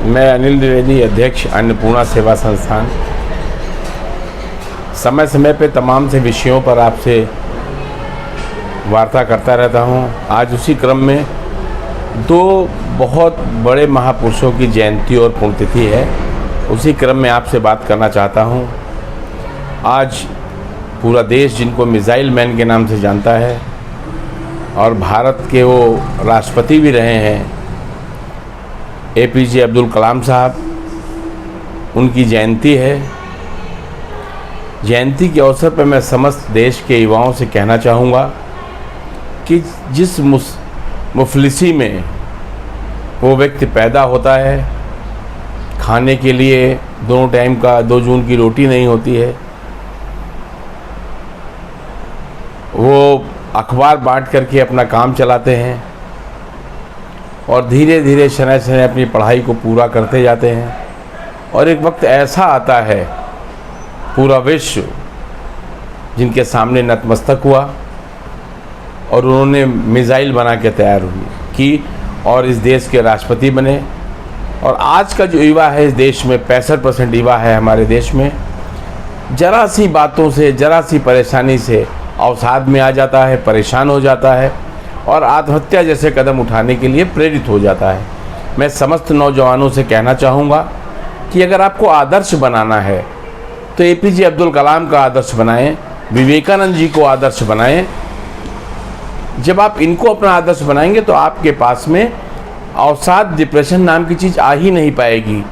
मैं अनिल द्विवेदी, अध्यक्ष अन्नपूर्णा सेवा संस्थान। समय समय पे तमाम से विषयों पर आपसे वार्ता करता रहता हूँ। आज उसी क्रम में दो बहुत बड़े महापुरुषों की जयंती और पुण्यतिथि है, उसी क्रम में आपसे बात करना चाहता हूँ। आज पूरा देश जिनको मिसाइल मैन के नाम से जानता है और भारत के वो राष्ट्रपति भी रहे हैं, APJ अब्दुल कलाम साहब, उनकी जयंती है। जयंती के अवसर पर मैं समस्त देश के युवाओं से कहना चाहूँगा कि जिस मुफलिसी में वो व्यक्ति पैदा होता है, खाने के लिए दोनों टाइम का 2 जून की रोटी नहीं होती है, वो अखबार बांट करके अपना काम चलाते हैं और धीरे धीरे शनै शनै अपनी पढ़ाई को पूरा करते जाते हैं। और एक वक्त ऐसा आता है, पूरा विश्व जिनके सामने नतमस्तक हुआ और उन्होंने मिसाइल बना के तैयार की और इस देश के राष्ट्रपति बने। और आज का जो युवा है इस देश में, 65% युवा है हमारे देश में, ज़रा सी बातों से, ज़रा सी परेशानी से अवसाद में आ जाता है, परेशान हो जाता है और आत्महत्या जैसे कदम उठाने के लिए प्रेरित हो जाता है। मैं समस्त नौजवानों से कहना चाहूँगा कि अगर आपको आदर्श बनाना है तो APJ अब्दुल कलाम का आदर्श बनाएं, विवेकानंद जी को आदर्श बनाएं। जब आप इनको अपना आदर्श बनाएंगे तो आपके पास में अवसाद, डिप्रेशन नाम की चीज़ आ ही नहीं पाएगी।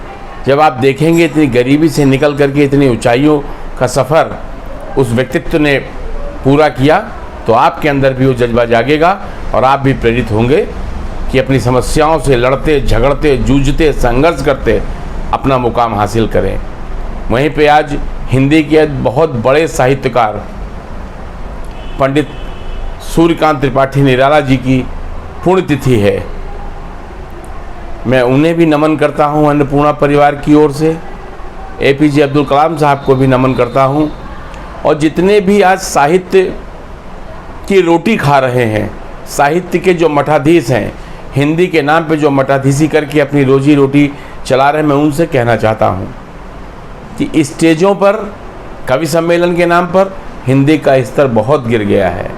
जब आप देखेंगे इतनी गरीबी से निकल करके इतनी ऊंचाइयों का सफ़र उस व्यक्तित्व ने पूरा किया तो आपके अंदर भी वो जज्बा जागेगा और आप भी प्रेरित होंगे कि अपनी समस्याओं से लड़ते, झगड़ते, जूझते, संघर्ष करते अपना मुकाम हासिल करें। वहीं पे आज हिंदी के बहुत बड़े साहित्यकार पंडित सूर्यकांत त्रिपाठी निराला जी की पुण्यतिथि है। मैं उन्हें भी नमन करता हूं अन्नपूर्णा परिवार की ओर से, APJ अब्दुल कलाम साहब को भी नमन करता हूं। और जितने भी आज साहित्य की रोटी खा रहे हैं, साहित्य के जो मठाधीश हैं, हिंदी के नाम पे जो मठाधीशी करके अपनी रोजी रोटी चला रहे हैं, मैं उनसे कहना चाहता हूं कि स्टेजों पर कवि सम्मेलन के नाम पर हिंदी का स्तर बहुत गिर गया है।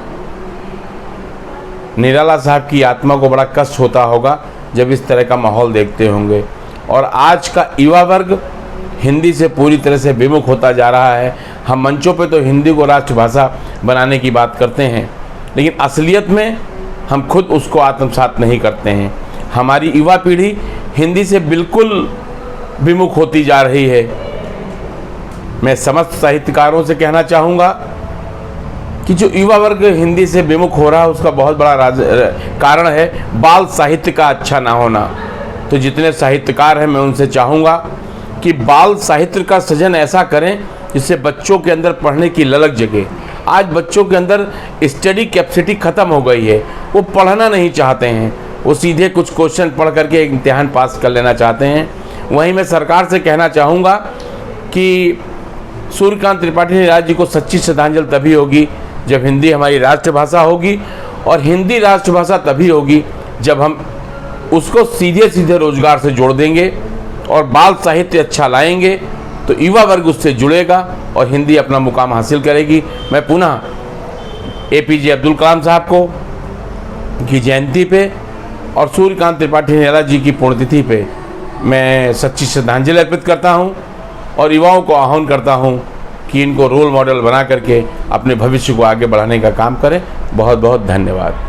निराला साहब की आत्मा को बड़ा कष्ट होता होगा जब इस तरह का माहौल देखते होंगे। और आज का युवा वर्ग हिंदी से पूरी तरह से विमुख होता जा रहा है। हम मंचों पे तो हिंदी को राष्ट्रभाषा बनाने की बात करते हैं, लेकिन असलियत में हम खुद उसको आत्मसात नहीं करते हैं। हमारी युवा पीढ़ी हिंदी से बिल्कुल विमुख होती जा रही है। मैं समस्त साहित्यकारों से कहना चाहूँगा कि जो युवा वर्ग हिंदी से विमुख हो रहा है उसका बहुत बड़ा कारण है बाल साहित्य का अच्छा ना होना। तो जितने साहित्यकार हैं मैं उनसे चाहूँगा कि बाल साहित्य का सृजन ऐसा करें जिससे बच्चों के अंदर पढ़ने की ललक जगे। आज बच्चों के अंदर स्टडी कैपेसिटी ख़त्म हो गई है, वो पढ़ना नहीं चाहते हैं, वो सीधे कुछ क्वेश्चन पढ़ करके एक इम्तिहान पास कर लेना चाहते हैं। वहीं मैं सरकार से कहना चाहूँगा कि सूर्यकांत त्रिपाठी निराला जी को सच्ची श्रद्धांजलि तभी होगी जब हिंदी हमारी राष्ट्रभाषा होगी, और हिंदी राष्ट्रभाषा तभी होगी जब हम उसको सीधे सीधे रोजगार से जोड़ देंगे और बाल साहित्य अच्छा लाएंगे तो युवा वर्ग उससे जुड़ेगा और हिंदी अपना मुकाम हासिल करेगी। मैं पुनः APJ अब्दुल कलाम साहब को की जयंती पे और सूर्यकांत त्रिपाठी निराला जी की पुण्यतिथि पे मैं सच्ची श्रद्धांजलि अर्पित करता हूं और युवाओं को आह्वान करता हूं कि इनको रोल मॉडल बना करके अपने भविष्य को आगे बढ़ाने का काम करें। बहुत बहुत धन्यवाद।